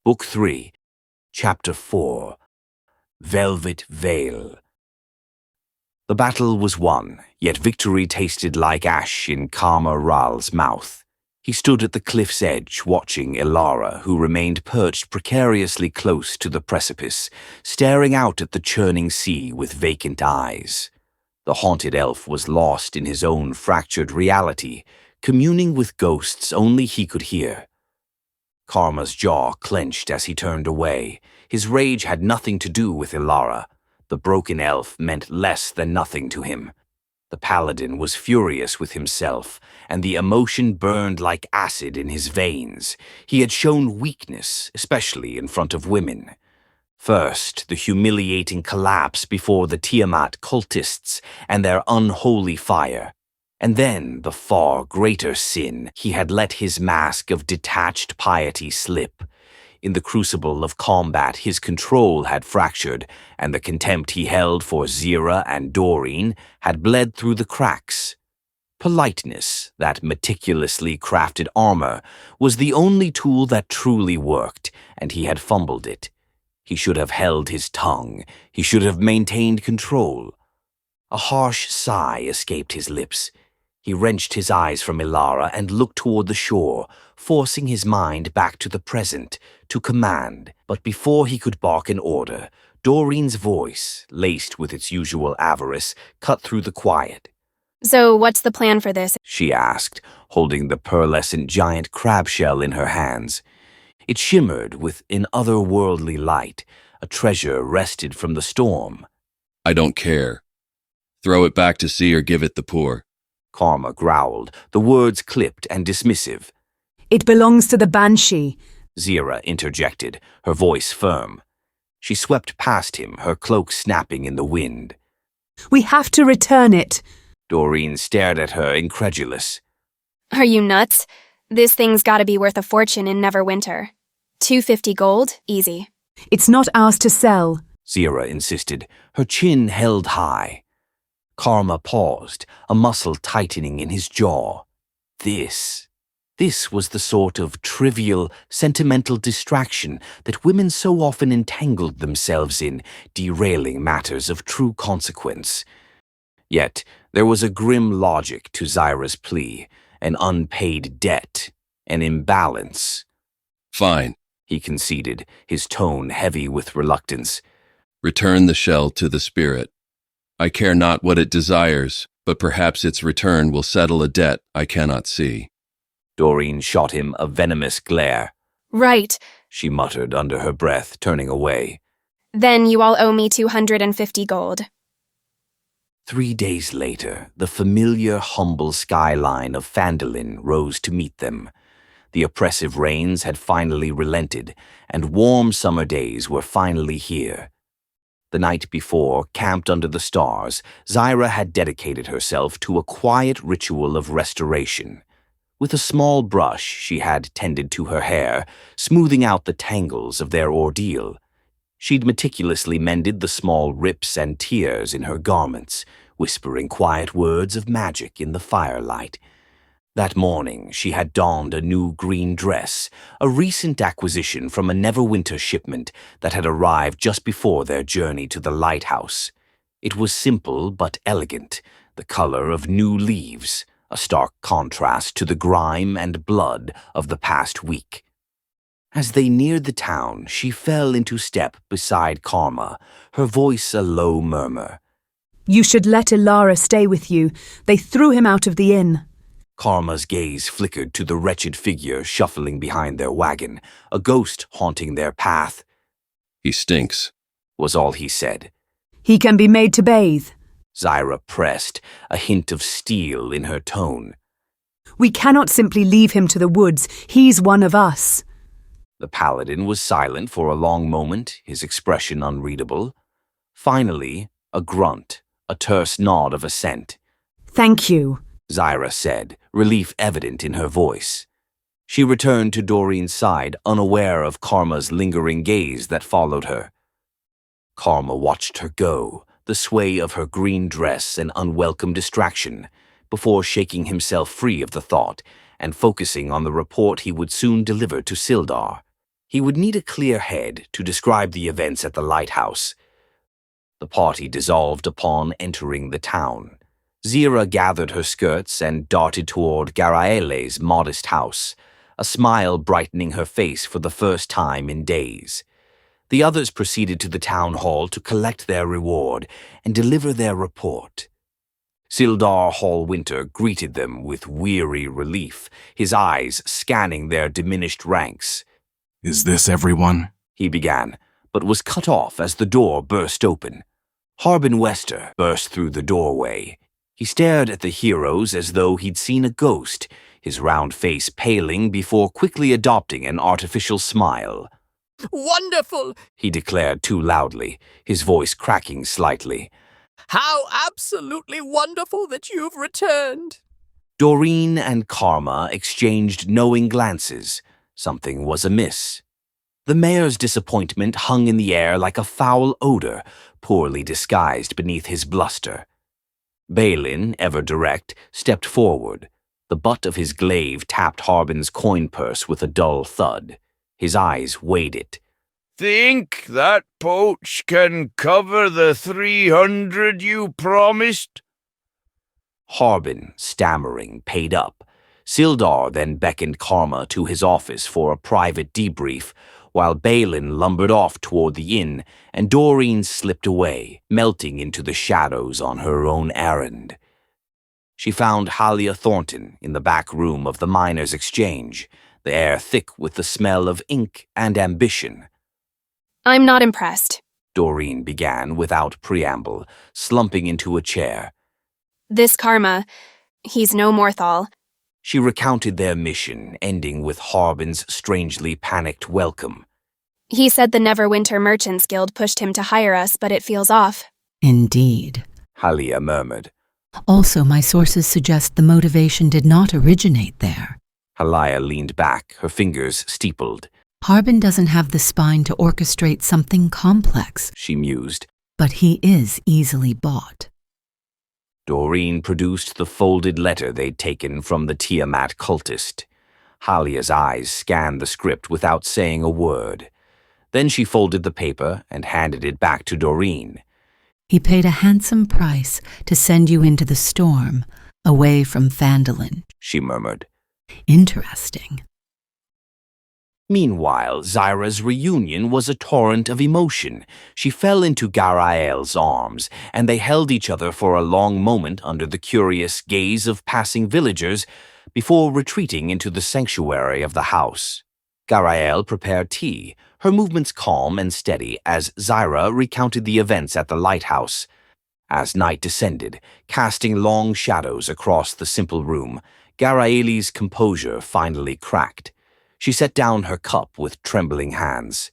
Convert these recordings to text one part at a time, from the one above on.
Book 3, Chapter 4, Velvet Veil. The battle was won, yet victory tasted like ash in Karma Ral's mouth. He stood at the cliff's edge, watching Ilara, who remained perched precariously close to the precipice, staring out at the churning sea with vacant eyes. The haunted elf was lost in his own fractured reality, communing with ghosts only he could hear. Karma's jaw clenched as he turned away. His rage had nothing to do with Ilara. The broken elf meant less than nothing to him. The paladin was furious with himself, and the emotion burned like acid in his veins. He had shown weakness, especially in front of women. First, the humiliating collapse before the Tiamat cultists and their unholy fire. And then the far greater sin, he had let his mask of detached piety slip. In the crucible of combat, his control had fractured, and the contempt he held for Zira and Doreen had bled through the cracks. Politeness, that meticulously crafted armor, was the only tool that truly worked, and he had fumbled it. He should have held his tongue. He should have maintained control. A harsh sigh escaped his lips. He wrenched his eyes from Ilara and looked toward the shore, forcing his mind back to the present, to command. But before he could bark an order, Doreen's voice, laced with its usual avarice, cut through the quiet. "So what's the plan for this?" she asked, holding the pearlescent giant crab shell in her hands. It shimmered with an otherworldly light, a treasure wrested from the storm. "I don't care. Throw it back to sea or give it the poor." Karma growled, the words clipped and dismissive. "It belongs to the Banshee," Zira interjected, her voice firm. She swept past him, her cloak snapping in the wind. "We have to return it." Doreen stared at her, incredulous. "Are you nuts? This thing's gotta be worth a fortune in Neverwinter. 250 gold, easy." "It's not ours to sell," Zira insisted, her chin held high. Karma paused, a muscle tightening in his jaw. This was the sort of trivial, sentimental distraction that women so often entangled themselves in, derailing matters of true consequence. Yet there was a grim logic to Zira's plea, an unpaid debt, an imbalance. "Fine," he conceded, his tone heavy with reluctance. "Return the shell to the spirit. I care not what it desires, but perhaps its return will settle a debt I cannot see." Doreen shot him a venomous glare. "Right. She muttered under her breath, turning away. Then you all owe me 250 gold. 3 days later, the familiar, humble skyline of Phandalin rose to meet them. The oppressive rains had finally relented, and warm summer days were finally here. The night before, camped under the stars, Zira had dedicated herself to a quiet ritual of restoration. With a small brush, she had tended to her hair, smoothing out the tangles of their ordeal. She'd meticulously mended the small rips and tears in her garments, whispering quiet words of magic in the firelight. That morning, she had donned a new green dress, a recent acquisition from a Neverwinter shipment that had arrived just before their journey to the lighthouse. It was simple but elegant, the color of new leaves, a stark contrast to the grime and blood of the past week. As they neared the town, she fell into step beside Karma, her voice a low murmur. "You should let Ilara stay with you. They threw him out of the inn." Karma's gaze flickered to the wretched figure shuffling behind their wagon, a ghost haunting their path. "He stinks," was all he said. "He can be made to bathe." Zira pressed, a hint of steel in her tone. "We cannot simply leave him to the woods. He's one of us." The paladin was silent for a long moment, his expression unreadable. Finally, a grunt, a terse nod of assent. "Thank you," Zira said, relief evident in her voice. She returned to Doreen's side, unaware of Karma's lingering gaze that followed her. Karma watched her go, the sway of her green dress an unwelcome distraction, before shaking himself free of the thought and focusing on the report he would soon deliver to Sildar. He would need a clear head to describe the events at the lighthouse. The party dissolved upon entering the town. Zira gathered her skirts and darted toward Garaele's modest house, a smile brightening her face for the first time in days. The others proceeded to the town hall to collect their reward and deliver their report. Sildar Hallwinter greeted them with weary relief, his eyes scanning their diminished ranks. "Is this everyone?" He began, but was cut off as the door burst open. Harbin Wester burst through the doorway. He stared at the heroes as though he'd seen a ghost, his round face paling before quickly adopting an artificial smile. "Wonderful!" he declared too loudly, his voice cracking slightly. "How absolutely wonderful that you've returned!" Doreen and Karma exchanged knowing glances. Something was amiss. The mayor's disappointment hung in the air like a foul odor, poorly disguised beneath his bluster. Balin, ever direct, stepped forward. The butt of his glaive tapped Harbin's coin purse with a dull thud. His eyes weighed it. "Think that poach can cover the 300 you promised?" Harbin, stammering, paid up. Sildar then beckoned Karma to his office for a private debrief, while Balin lumbered off toward the inn and Doreen slipped away, melting into the shadows on her own errand. She found Halia Thornton in the back room of the Miners' Exchange, the air thick with the smell of ink and ambition. I'm not impressed. Doreen began without preamble, slumping into a chair. This Karma, he's no Morthal. She recounted their mission, ending with Harbin's strangely panicked welcome. He said the Neverwinter Merchants Guild pushed him to hire us, but it feels off. Indeed. Halia murmured. Also, my sources suggest the motivation did not originate there. Halia leaned back, her fingers steepled. Harbin doesn't have the spine to orchestrate something complex, She mused. but he is easily bought. Doreen produced the folded letter they'd taken from the Tiamat cultist. Halia's eyes scanned the script without saying a word. Then she folded the paper and handed it back to Doreen. He paid a handsome price to send you into the storm, away from Phandalin. She murmured. Interesting. Meanwhile, Zyra's reunion was a torrent of emotion. She fell into Garael's arms, and they held each other for a long moment under the curious gaze of passing villagers before retreating into the sanctuary of the house. Garael prepared tea, her movements calm and steady as Zyra recounted the events at the lighthouse. As night descended, casting long shadows across the simple room, Garaeli's composure finally cracked. She set down her cup with trembling hands.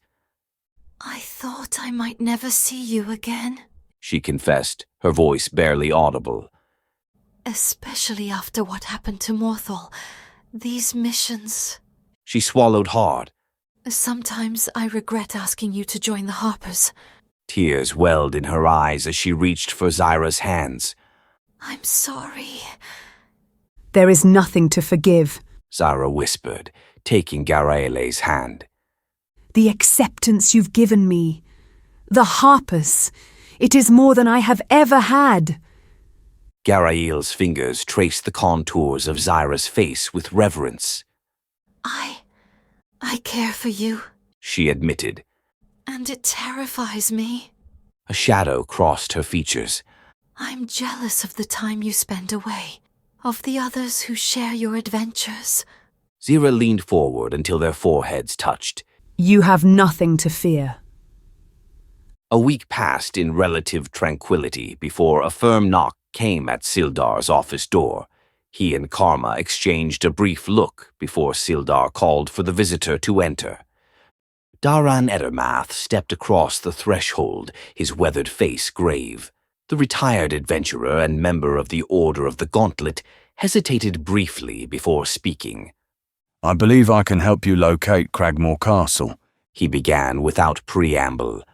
"I thought I might never see you again. She confessed, her voice barely audible. Especially after what happened to Morthal. These missions. She swallowed hard. Sometimes I regret asking you to join the Harpers. Tears welled in her eyes as she reached for Zyra's hands. I'm sorry. There is nothing to forgive. Zyra whispered, taking Garaele's hand. The acceptance you've given me. The Harpers. It is more than I have ever had. Garael's fingers traced the contours of Zyra's face with reverence. I care for you, She admitted. and it terrifies me. A shadow crossed her features. I'm jealous of the time you spend away, of the others who share your adventures. Zyra leaned forward until their foreheads touched. You have nothing to fear. A week passed in relative tranquility before a firm knock came at Sildar's office door. He and Karma exchanged a brief look before Sildar called for the visitor to enter. Daran Edermath stepped across the threshold, his weathered face grave. The retired adventurer and member of the Order of the Gauntlet hesitated briefly before speaking. "I believe I can help you locate Cragmore Castle." He began without preamble.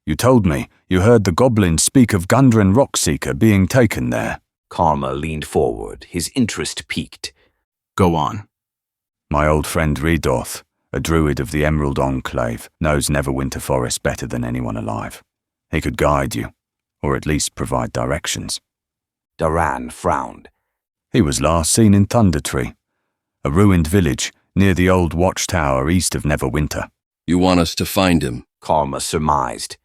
"You told me you heard the goblins speak of Gundren Rockseeker being taken there." Karma leaned forward, his interest piqued. "Go on." "My old friend Redorth, A druid of the Emerald Enclave knows Neverwinter Forest better than anyone alive. He could guide you, or at least provide directions. Duran frowned. He was last seen in Thundertree, a ruined village near the old watchtower east of Neverwinter. You want us to find him? Karma surmised.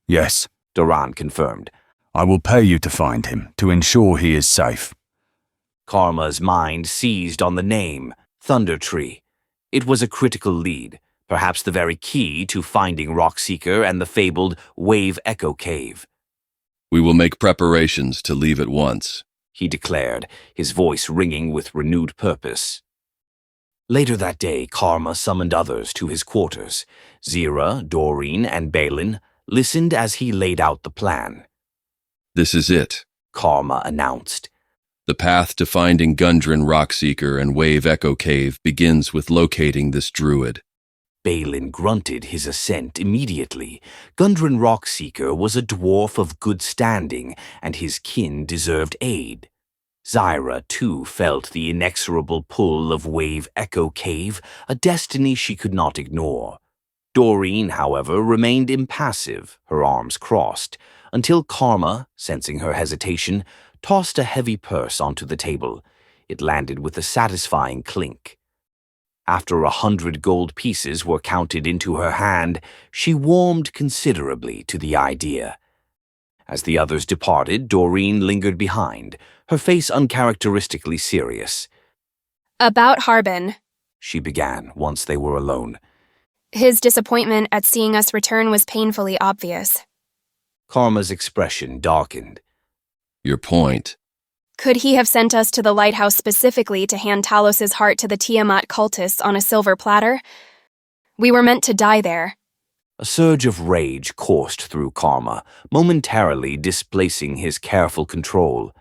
Yes, Duran confirmed. I will pay you to find him, to ensure he is safe. Karma's mind seized on the name, Thundertree. It was a critical lead, perhaps the very key to finding Rockseeker and the fabled Wave Echo Cave. We will make preparations to leave at once, he declared, his voice ringing with renewed purpose. Later that day, Karma summoned others to his quarters. Zira, Doreen, and Balin listened as he laid out the plan. This is it, Karma announced. The path to finding Gundren Rockseeker and Wave Echo Cave begins with locating this druid. Balin grunted his assent immediately. Gundren Rockseeker was a dwarf of good standing, and his kin deserved aid. Zyra, too, felt the inexorable pull of Wave Echo Cave, a destiny she could not ignore. Doreen, however, remained impassive, her arms crossed, until Karma, sensing her hesitation, tossed a heavy purse onto the table. It landed with a satisfying clink. After 100 gold pieces were counted into her hand, she warmed considerably to the idea. As the others departed, Doreen lingered behind, her face uncharacteristically serious. About Harbin, She began once they were alone. his disappointment at seeing us return was painfully obvious. Karma's expression darkened. Your point. Could he have sent us to the lighthouse specifically to hand Talos's heart to the Tiamat cultists on a silver platter? We were meant to die there. A surge of rage coursed through Karma, momentarily displacing his careful control.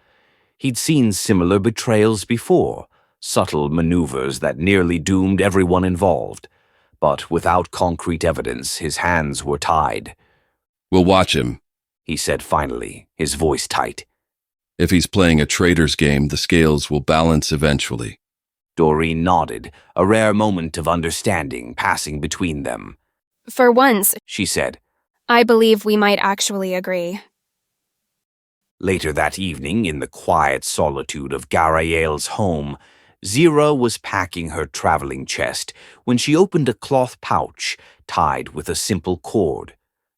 He'd seen similar betrayals before, subtle maneuvers that nearly doomed everyone involved. But without concrete evidence, his hands were tied. We'll watch him. He said finally, his voice tight. If he's playing a traitor's game, the scales will balance eventually. Doreen nodded, a rare moment of understanding passing between them. For once, She said. I believe we might actually agree. Later that evening, in the quiet solitude of Garael's home, Zira was packing her traveling chest when she opened a cloth pouch tied with a simple cord.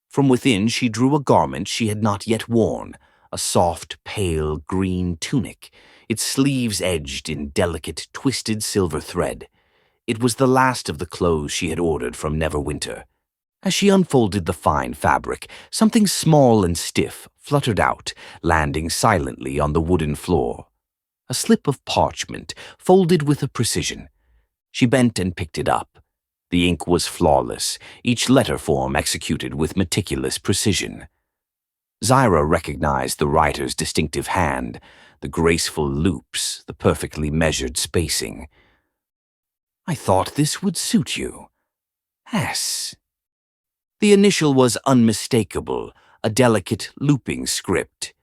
From within she drew a garment she had not yet worn, a soft, pale green tunic, its sleeves edged in delicate, twisted silver thread. It was the last of the clothes she had ordered from Neverwinter. As she unfolded the fine fabric, something small and stiff fluttered out, landing silently on the wooden floor. A slip of parchment, folded with a precision. She bent and picked it up. The ink was flawless, each letter form executed with meticulous precision. Zyra recognized the writer's distinctive hand, the graceful loops, the perfectly measured spacing. I thought this would suit you. S. The initial was unmistakable, a delicate looping script.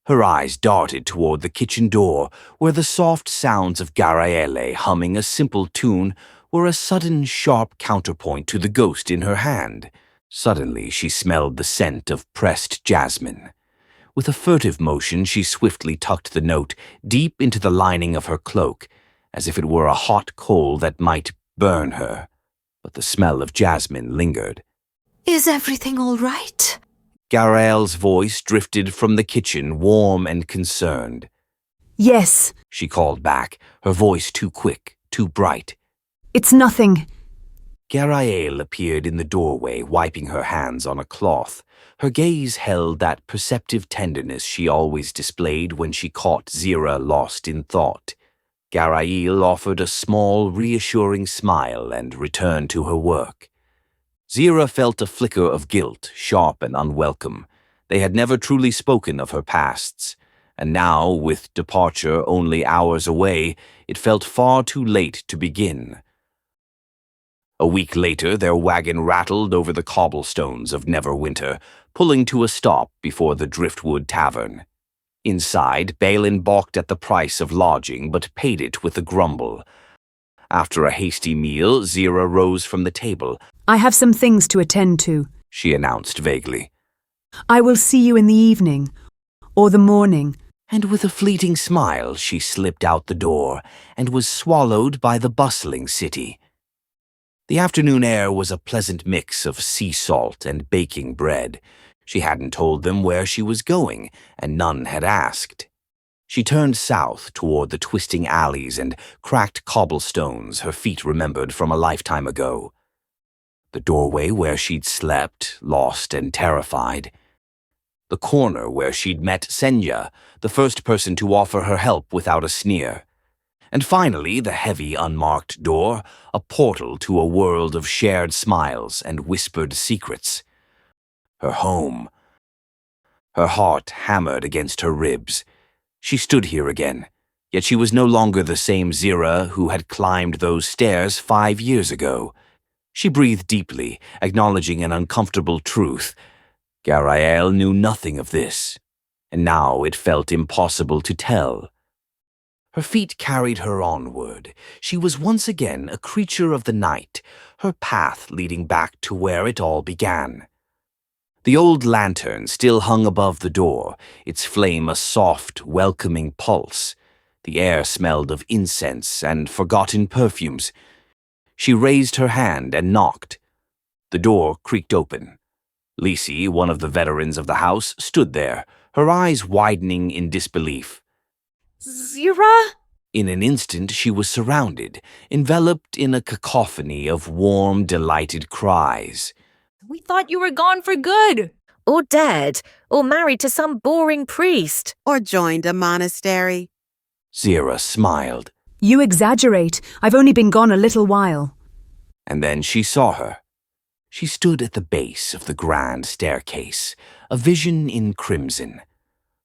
Her eyes darted toward the kitchen door, where the soft sounds of Garaele humming a simple tune were a sudden sharp counterpoint to the ghost in her hand. Suddenly she smelled the scent of pressed jasmine. With a furtive motion she swiftly tucked the note deep into the lining of her cloak, as if it were a hot coal that might burn her. But the smell of jasmine lingered. Is everything all right? Garael's voice drifted from the kitchen, warm and concerned. Yes, She called back, her voice too quick, too bright. it's nothing. Garael appeared in the doorway, wiping her hands on a cloth. Her gaze held that perceptive tenderness she always displayed when she caught Zira lost in thought. Garael offered a small, reassuring smile and returned to her work. Zira felt a flicker of guilt, sharp and unwelcome. They had never truly spoken of her pasts, and now, with departure only hours away, it felt far too late to begin. A week later, their wagon rattled over the cobblestones of Neverwinter, pulling to a stop before the Driftwood Tavern. Inside, Balin balked at the price of lodging, but paid it with a grumble. After a hasty meal, Zira rose from the table. I have some things to attend to. She announced vaguely. I will see you in the evening, or the morning. And with a fleeting smile, she slipped out the door and was swallowed by the bustling city. The afternoon air was a pleasant mix of sea salt and baking bread. She hadn't told them where she was going, and none had asked. She turned south toward the twisting alleys and cracked cobblestones her feet remembered from a lifetime ago. The doorway where she'd slept, lost and terrified. The corner where she'd met Senya, the first person to offer her help without a sneer. And finally, the heavy, unmarked door, a portal to a world of shared smiles and whispered secrets. Her home. Her heart hammered against her ribs. She stood here again, yet she was no longer the same Zira who had climbed those stairs 5 years ago. She breathed deeply, acknowledging an uncomfortable truth. Garael knew nothing of this, and now it felt impossible to tell. Her feet carried her onward. She was once again a creature of the night, her path leading back to where it all began. The old lantern still hung above the door, its flame a soft, welcoming pulse. The air smelled of incense and forgotten perfumes. She raised her hand and knocked. The door creaked open. Lisi, one of the veterans of the house, stood there, her eyes widening in disbelief. Zira? In an instant she was surrounded, enveloped in a cacophony of warm, delighted cries. We thought you were gone for good. Or dead, or married to some boring priest. Or joined a monastery. Zira smiled. You exaggerate. I've only been gone a little while. And then she saw her. She stood at the base of the grand staircase, a vision in crimson.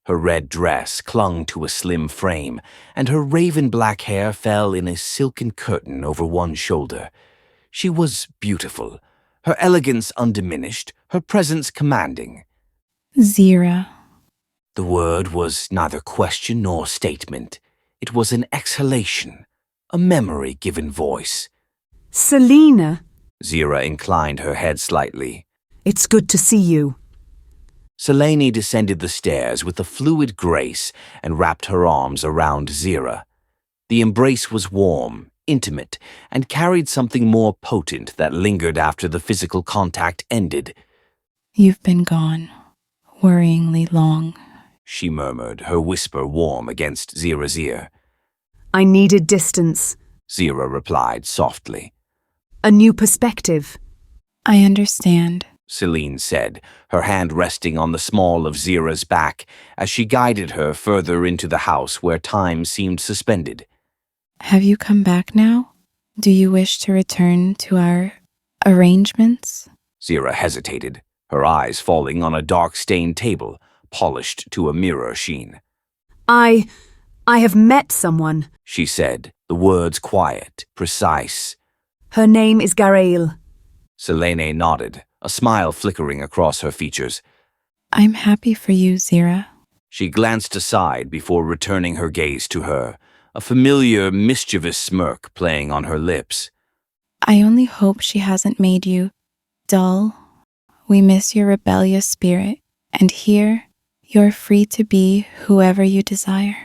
Her red dress clung to a slim frame, and her raven-black hair fell in a silken curtain over one shoulder. She was beautiful, her elegance undiminished, her presence commanding. Zira. The word was neither question nor statement. It was an exhalation, a memory given voice. Selena. Zira inclined her head slightly. It's good to see you. Selene descended the stairs with a fluid grace and wrapped her arms around Zira. The embrace was warm, intimate, and carried something more potent that lingered after the physical contact ended. You've been gone, worryingly long, she murmured, her whisper warm against Zira's ear. I needed distance, Zira replied softly. A new perspective. I understand, Selene said, her hand resting on the small of Zira's back as she guided her further into the house where time seemed suspended. Have you come back now? Do you wish to return to our arrangements? Zira hesitated, her eyes falling on a dark-stained table, polished to a mirror sheen. I have met someone, she said, the words quiet, precise. Her name is Garael. Selene nodded, a smile flickering across her features. I'm happy for you, Zira. She glanced aside before returning her gaze to her, a familiar, mischievous smirk playing on her lips. I only hope she hasn't made you dull. We miss your rebellious spirit, and here you're free to be whoever you desire.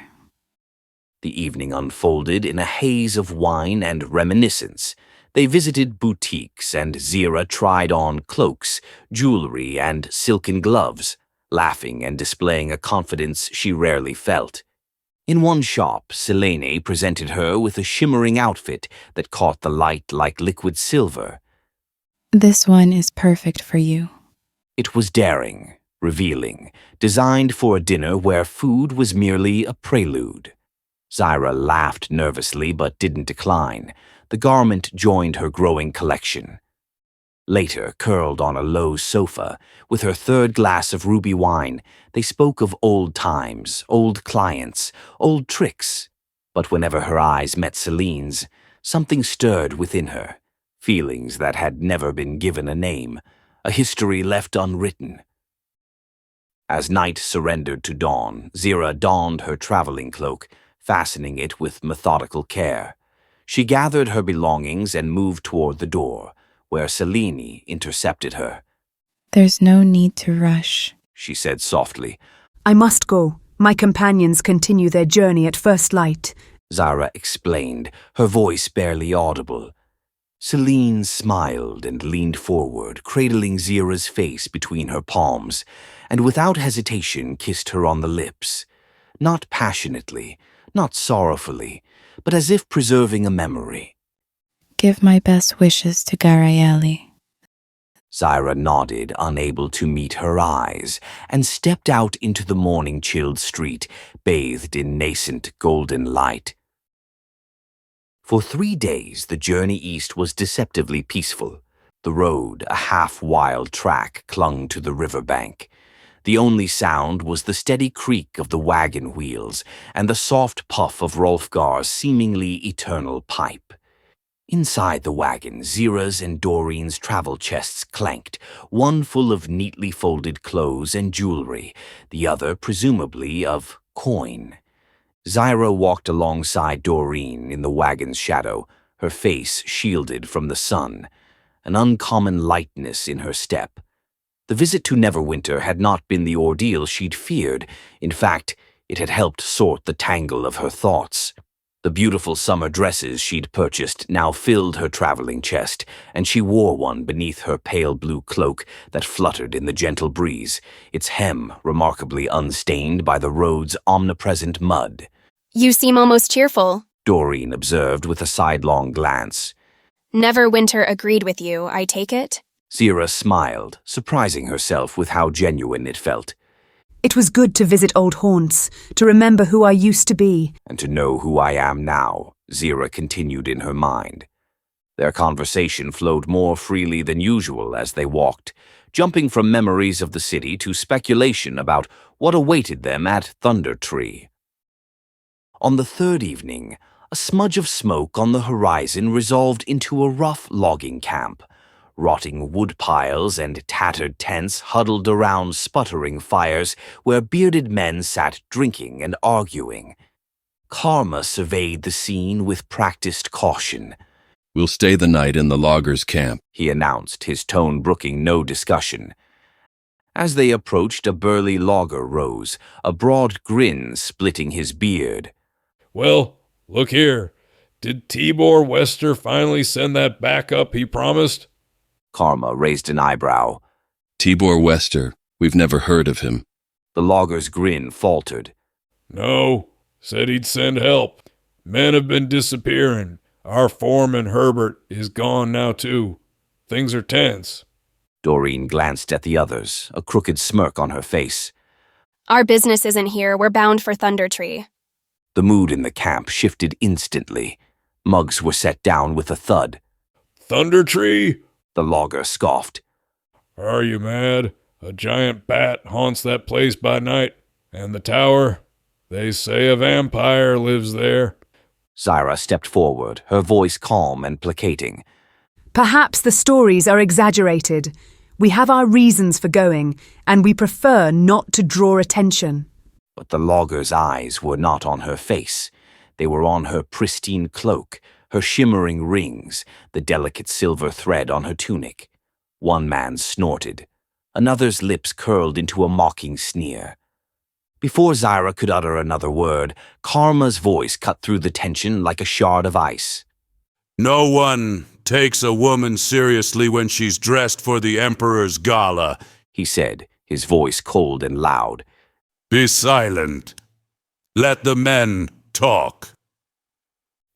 The evening unfolded in a haze of wine and reminiscence. They visited boutiques, and Zira tried on cloaks, jewelry, and silken gloves, laughing and displaying a confidence she rarely felt. In one shop, Selene presented her with a shimmering outfit that caught the light like liquid silver. This one is perfect for you. It was daring, revealing, designed for a dinner where food was merely a prelude. Zira laughed nervously but didn't decline. The garment joined her growing collection. Later, curled on a low sofa, with her third glass of ruby wine, they spoke of old times, old clients, old tricks. But whenever her eyes met Celine's, something stirred within her, feelings that had never been given a name, a history left unwritten. As night surrendered to dawn, Zira donned her traveling cloak, fastening it with methodical care. She gathered her belongings and moved toward the door, where Selene intercepted her. There's no need to rush, she said softly. I must go. My companions continue their journey at first light, Zara explained, her voice barely audible. Selene smiled and leaned forward, cradling Zira's face between her palms, and without hesitation kissed her on the lips. Not passionately, not sorrowfully, but as if preserving a memory. Give my best wishes to Garayeli. Zira nodded, unable to meet her eyes, and stepped out into the morning-chilled street, bathed in nascent golden light. For 3 days, the journey east was deceptively peaceful. The road, a half-wild track, clung to the riverbank. The only sound was the steady creak of the wagon wheels and the soft puff of Rolfgar's seemingly eternal pipe. Inside the wagon, Zira's and Doreen's travel chests clanked, one full of neatly folded clothes and jewelry, the other presumably of coin. Zira walked alongside Doreen in the wagon's shadow, her face shielded from the sun, an uncommon lightness in her step. The visit to Neverwinter had not been the ordeal she'd feared. In fact, it had helped sort the tangle of her thoughts. The beautiful summer dresses she'd purchased now filled her traveling chest, and she wore one beneath her pale blue cloak that fluttered in the gentle breeze, its hem remarkably unstained by the road's omnipresent mud. You seem almost cheerful, Doreen observed with a sidelong glance. Neverwinter agreed with you, I take it? Zira smiled, surprising herself with how genuine it felt. It was good to visit old haunts, to remember who I used to be. And to know who I am now, Zira continued in her mind. Their conversation flowed more freely than usual as they walked, jumping from memories of the city to speculation about what awaited them at Thunder Tree. On the third evening, a smudge of smoke on the horizon resolved into a rough logging camp. Rotting wood piles and tattered tents huddled around sputtering fires where bearded men sat drinking and arguing. Karma surveyed the scene with practiced caution. We'll stay the night in the loggers' camp, he announced, his tone brooking no discussion. As they approached, a burly logger rose, a broad grin splitting his beard. Well, look here. Did Tibor Wester finally send that backup he promised? Karma raised an eyebrow. Tibor Wester. We've never heard of him. The logger's grin faltered. No. Said he'd send help. Men have been disappearing. Our foreman, Herbert, is gone now, too. Things are tense. Doreen glanced at the others, a crooked smirk on her face. Our business isn't here. We're bound for Thunder Tree. The mood in the camp shifted instantly. Mugs were set down with a thud. Thunder Tree? The logger scoffed. Are you mad? A giant bat haunts that place by night. And the tower? They say a vampire lives there. Zira stepped forward, her voice calm and placating. Perhaps the stories are exaggerated. We have our reasons for going, and we prefer not to draw attention. But the logger's eyes were not on her face. They were on her pristine cloak, her shimmering rings, the delicate silver thread on her tunic. One man snorted. Another's lips curled into a mocking sneer. Before Zira could utter another word, Karma's voice cut through the tension like a shard of ice. No one takes a woman seriously when she's dressed for the Emperor's gala, he said, his voice cold and loud. Be silent. Let the men talk.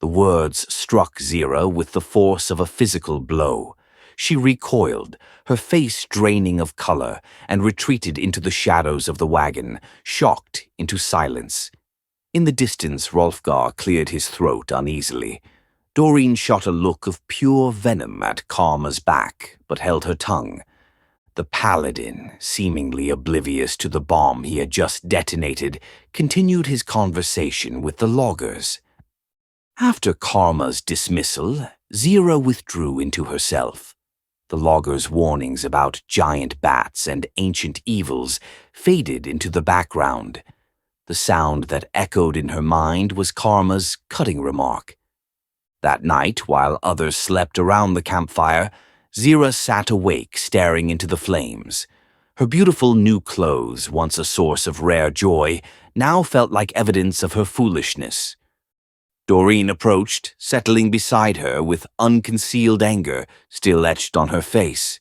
The words struck Zira with the force of a physical blow. She recoiled, her face draining of color, and retreated into the shadows of the wagon, shocked into silence. In the distance, Rolfgar cleared his throat uneasily. Doreen shot a look of pure venom at Karma's back, but held her tongue. The paladin, seemingly oblivious to the bomb he had just detonated, continued his conversation with the loggers. After Karma's dismissal, Zira withdrew into herself. The loggers' warnings about giant bats and ancient evils faded into the background. The sound that echoed in her mind was Karma's cutting remark. That night, while others slept around the campfire, Zira sat awake staring into the flames. Her beautiful new clothes, once a source of rare joy, now felt like evidence of her foolishness. Doreen approached, settling beside her with unconcealed anger still etched on her face.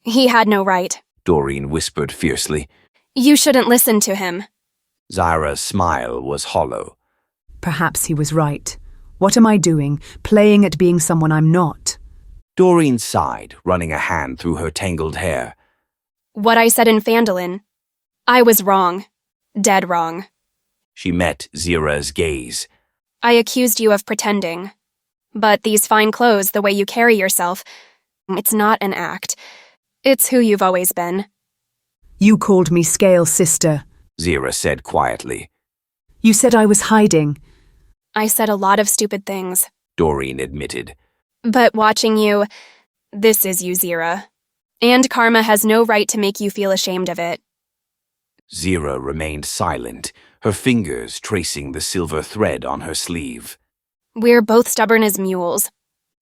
He had no right, Doreen whispered fiercely. You shouldn't listen to him. Zira's smile was hollow. Perhaps he was right. What am I doing, playing at being someone I'm not? Doreen sighed, running a hand through her tangled hair. What I said in Phandalin. I was wrong. Dead wrong. She met Zira's gaze. I accused you of pretending. But these fine clothes, the way you carry yourself, it's not an act. It's who you've always been. You called me Scale Sister, Zira said quietly. You said I was hiding. I said a lot of stupid things. Doreen admitted. But watching you, this is you, Zira. And karma has no right to make you feel ashamed of it. Zira remained silent, her fingers tracing the silver thread on her sleeve. We're both stubborn as mules,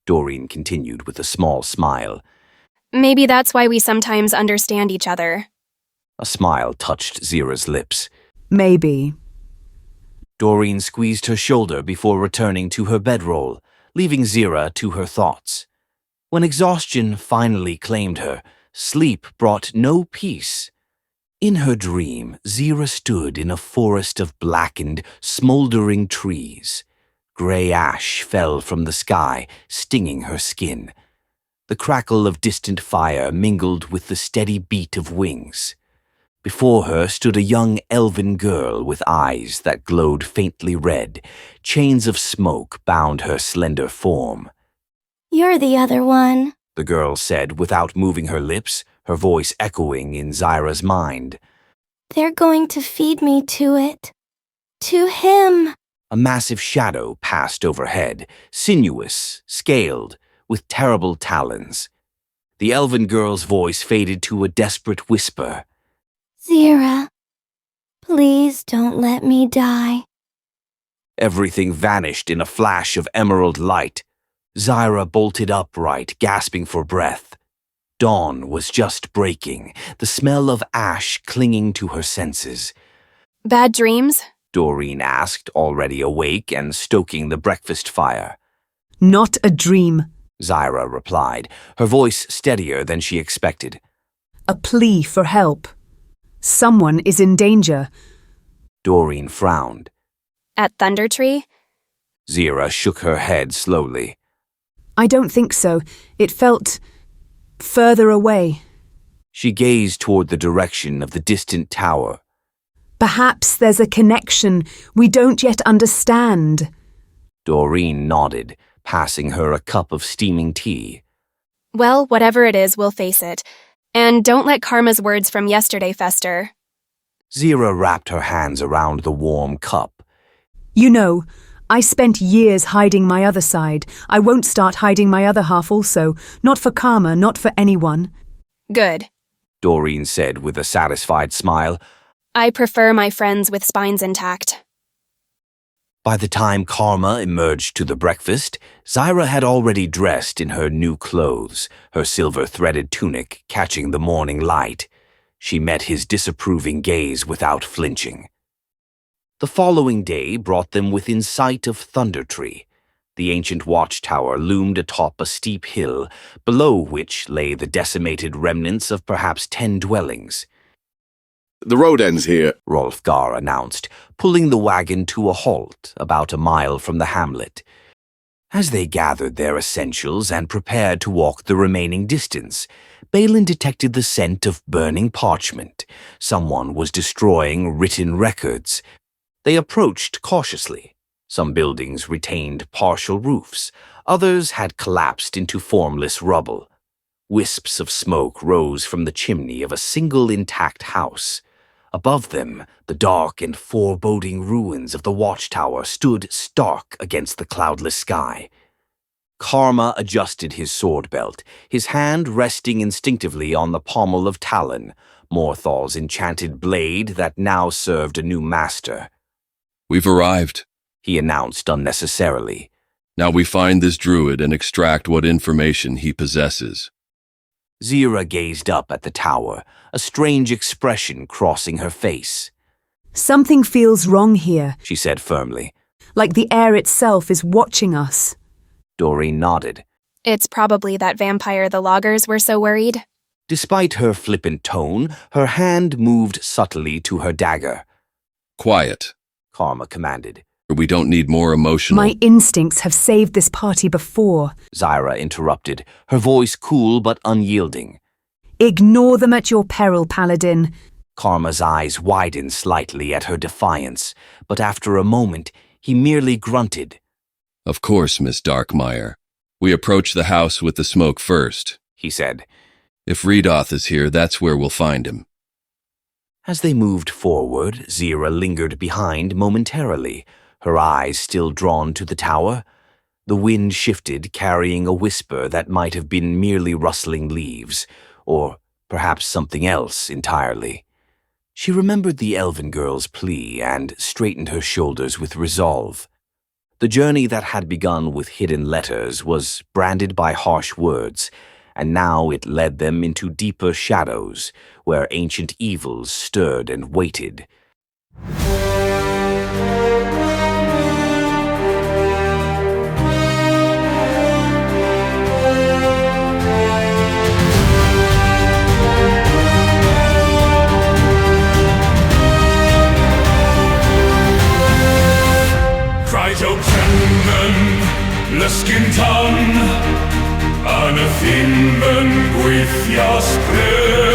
Doreen continued with a small smile. Maybe that's why we sometimes understand each other. A smile touched Zira's lips. Maybe. Doreen squeezed her shoulder before returning to her bedroll, leaving Zira to her thoughts. When exhaustion finally claimed her, sleep brought no peace. In her dream, Zira stood in a forest of blackened, smoldering trees. Gray ash fell from the sky, stinging her skin. The crackle of distant fire mingled with the steady beat of wings. Before her stood a young elven girl with eyes that glowed faintly red. Chains of smoke bound her slender form. You're the other one, the girl said without moving her lips, her voice echoing in Zira's mind. They're going to feed me to it. To him. A massive shadow passed overhead, sinuous, scaled, with terrible talons. The elven girl's voice faded to a desperate whisper. Zira, please don't let me die. Everything vanished in a flash of emerald light. Zira bolted upright, gasping for breath. Dawn was just breaking, the smell of ash clinging to her senses. Bad dreams? Doreen asked, already awake and stoking the breakfast fire. Not a dream, Zira replied, her voice steadier than she expected. A plea for help. Someone is in danger. Doreen frowned. At Thundertree? Zira shook her head slowly. I don't think so. It felt further away. She gazed toward the direction of the distant tower. Perhaps there's a connection we don't yet understand. Doreen nodded, passing her a cup of steaming tea. Well, whatever it is, we'll face it. And don't let Karma's words from yesterday fester. Zira wrapped her hands around the warm cup. You know, I spent years hiding my other side. I won't start hiding my other half also. Not for Karma, not for anyone. Good, Doreen said with a satisfied smile. I prefer my friends with spines intact. By the time Karma emerged to the breakfast, Zira had already dressed in her new clothes, her silver-threaded tunic catching the morning light. She met his disapproving gaze without flinching. The following day brought them within sight of Thundertree. The ancient watchtower loomed atop a steep hill, below which lay the decimated remnants of perhaps 10 dwellings. The road ends here, Rolfgar announced, pulling the wagon to a halt about a mile from the hamlet. As they gathered their essentials and prepared to walk the remaining distance, Balin detected the scent of burning parchment. Someone was destroying written records. They approached cautiously. Some buildings retained partial roofs. Others had collapsed into formless rubble. Wisps of smoke rose from the chimney of a single intact house. Above them, the dark and foreboding ruins of the watchtower stood stark against the cloudless sky. Karma adjusted his sword belt, his hand resting instinctively on the pommel of Talon, Morthal's enchanted blade that now served a new master. We've arrived, he announced unnecessarily. Now we find this druid and extract what information he possesses. Zira gazed up at the tower, a strange expression crossing her face. Something feels wrong here, She said firmly. like the air itself is watching us. Doreen nodded. It's probably that vampire the loggers were so worried. Despite her flippant tone, her hand moved subtly to her dagger. Quiet. Karma commanded. We don't need more emotional. My instincts have saved this party before. Zyra interrupted, her voice cool but unyielding. Ignore them at your peril, Paladin. Karma's eyes widened slightly at her defiance, but after a moment, he merely grunted. Of course, Miss Darkmeyer. We approach the house with the smoke first, he said. If Redoth is here, that's where we'll find him. As they moved forward, Zira lingered behind momentarily, her eyes still drawn to the tower. The wind shifted, carrying a whisper that might have been merely rustling leaves, or perhaps something else entirely. She remembered the elven girl's plea and straightened her shoulders with resolve. The journey that had begun with hidden letters was branded by harsh words, and now it led them into deeper shadows, where ancient evils stirred and waited. Lysgyn tan, yn y ffin fy ngweithio sgrym.